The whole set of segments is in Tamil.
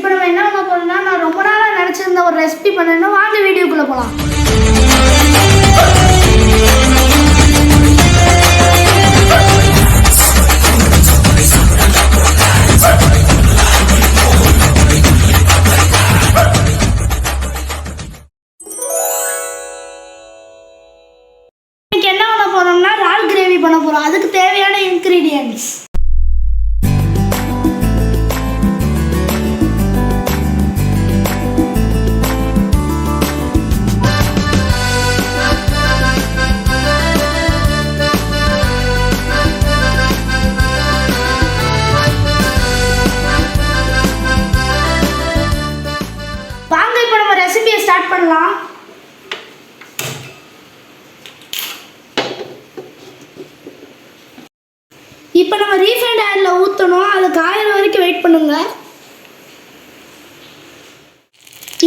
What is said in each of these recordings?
நம்ம என்ன பண்ண போறோம்னா, நான் ரொம்ப நாளா நினைச்சிருந்த ஒரு ரெசிபி பண்ணணும். வாங்க வீடியோக்குள்ள போலாம். இன்னைக்கு என்ன பண்ண போறோம்னா, இறால் கிரேவி பண்ண போறோம். அதுக்கு தேவையான இன்கிரீடியன்ட்ஸ் ஸ்டார்ட் பண்ணலாம். இப்போ நம்ம ரீஃபைண்ட் ஆயில்ல ஊற்றணும். அது காயிற வரைக்கும் வெயிட் பண்ணுங்க.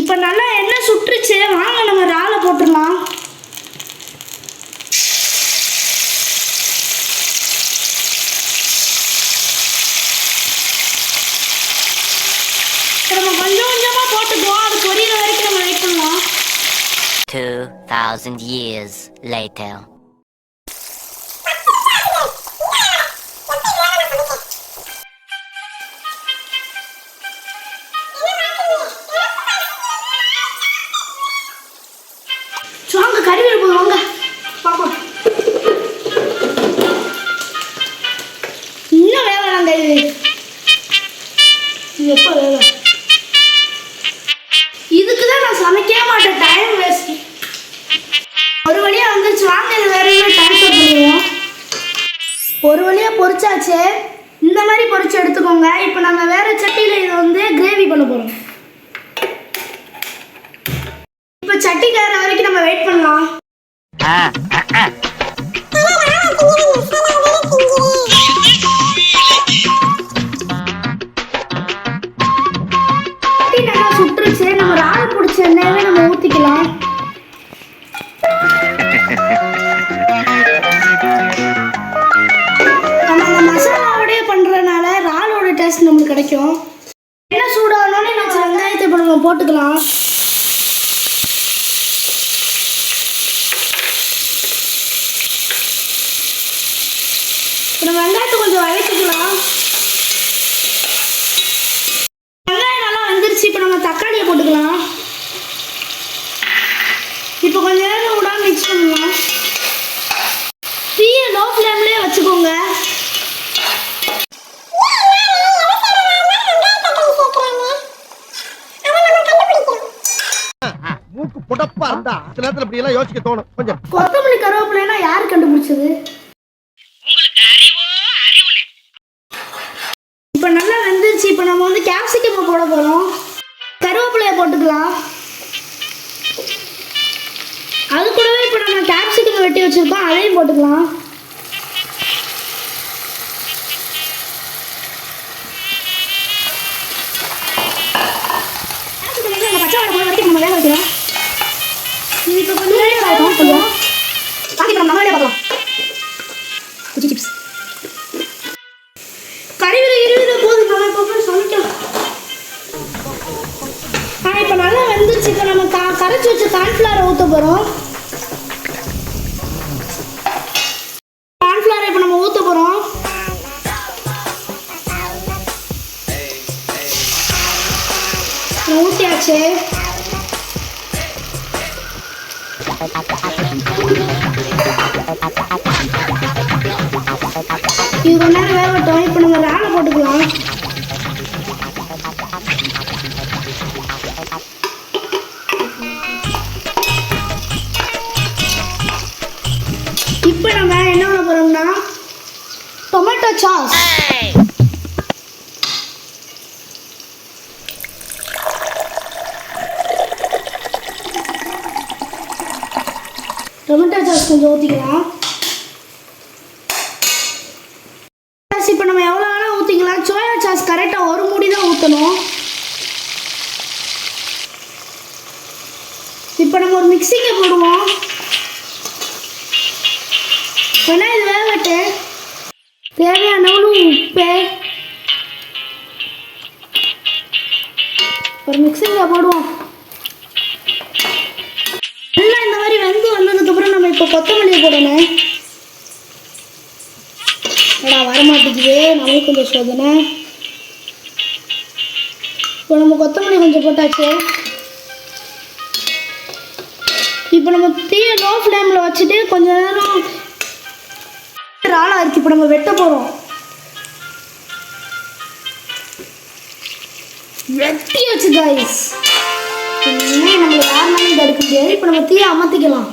இப்போ நல்லா எண்ணெய் சுட்டுருச்சு. வாங்க நம்ம இறாலை போட்டுடலாம். நம்ம கொஞ்சம் கொஞ்சமாக போட்டுக்குவோம். அது பொரியிற வரைக்கும் நம்ம வெயிட் பண்ணலாம். 2000 years later. வாங்க கறிவேல் போதும். வாங்க பார்ப்போம். இன்னும் வேகலாங்க. இது எப்போ வேக? இதுக்கு தான் நான் சமைக்கவே மாட்டேன். Time waste. ஒரு வழியா வந்துருச்சு. வாங்க இது வேற என்ன ட்ரான்ஸ்ஃபர் பண்ணிடுவோம். ஒரு வழியா பொரிச்சாச்சு. இந்த மாதிரி பொரிச்சு எடுத்துக்கோங்க. இப்போ நம்ம வேற சட்டியில் இதை வந்து கிரேவி பண்ண போகிறோம். இப்போ சட்டி கார வரைக்கும் நம்ம வெயிட் பண்ணலாம். நல்லா சுட்டுருச்சு. நம்ம இறால் பிடிச்ச எண்ணெயவே நம்ம ஊற்றிக்கலாம். நம்ம இந்த மசாலாவோடய பண்ணுறதுனால இறாலோட டேஸ்ட் நம்மளுக்கு கிடைக்கும். என்ன சூடாகணும்னு நம்ம வெங்காயத்தை இப்போ நம்ம போட்டுக்கலாம். இப்போ நம்ம வெங்காயத்தை கொஞ்சம் வதக்கிக்கலாம். வெங்காயம் நல்லா வந்துருச்சு. இப்போ நம்ம தக்காளியை போட்டுக்கலாம். இப்போ கொஞ்சம் நேரம் விடாம மிக்ஸ் பண்ணலாம். தீயை லோ ஃப்ளேம்லேயே வச்சுக்கோங்க. மூக்கு புடப்பா இருந்தா சில நேரத்துல இப்படி எல்லாம் யோசிக்க தோணும். கொஞ்சம் கொத்தமல்லி கருவேப்பிலைனா யார் கண்டுபிடிச்சது? இப்போ நல்லா வெந்துருச்சு. இப்போ நம்ம வந்து கேப்சிகம் போட போகிறோம். கருவேப்பிலையை போட்டுக்கலாம். அது கூடவே இப்போ நம்ம கேப்சிகம் வெட்டி வச்சுருக்கோம். அதையும் போட்டுக்கலாம். பச்சை வாழை போகிற வரைக்கும் நம்ம வேக வைக்கிறோம். இது இப்போ கொஞ்சம் நேரம் ஆகும். கொஞ்சம் பாக்கி நம்ம நம்மளே பார்க்கலாம். குச்சி சிப்ஸ் கறிவில 20 போதும். நம்ம இப்போ சமைக்கலாம். இப்போ நல்லா வெந்துருச்சு. இப்போ நம்ம கரைச்சி வச்ச கார்ன்ஃப்ளவரை ஊற்ற போகிறோம். கார்ன்ஃப்ளவரை இப்போ நம்ம ஊற்ற போகிறோம். ஊற்றியாச்சு. இது கொஞ்ச நேரம் வேகட்டும். இப்போ நம்ம இறாலை போட்டுக்கலாம். இப்போ நம்ம என்ன பண்ண போறோம்னா டொமேட்டோ சாஸ். டொமேட்டோ சாஸ் கொஞ்சம் ஊற்றிக்கலாம். இப்போ நம்ம எவ்வளோ வேணால் ஊற்றிக்கலாம். சோயா சாஸ் கரெக்டாக ஒரு மூடி தான் ஊற்றணும். இப்போ நம்ம ஒரு மிக்சிங்கை போடுவோம். வேணா இது வேகட்டு. தேவையான உப்பு ஒரு மிக்சிங்ல போடுவோம். எல்லாம் இந்த மாதிரி வெந்து வந்ததுக்கப்புறம் நம்ம இப்போ கொத்தமல்லியை போடணும். வரமாட்டேங்குது, நம்மளுக்கு கொஞ்சம் சோதனை. இப்போ நம்ம கொத்தமல்லி கொஞ்சம் போட்டாச்சு. இப்போ நம்ம தீயை லோ ஃப்ளேமில் வச்சுட்டு கொஞ்ச நேரம் ஆளாக இருக்குது. இப்போ நம்ம வெட்ட போகிறோம். வெட்டி வச்சு காய்ஸ், இனிமேல் நம்மளை யாருனாலும் தடுக்க முடியாது. இப்போ நம்ம தீயை அமர்த்திக்கலாம்.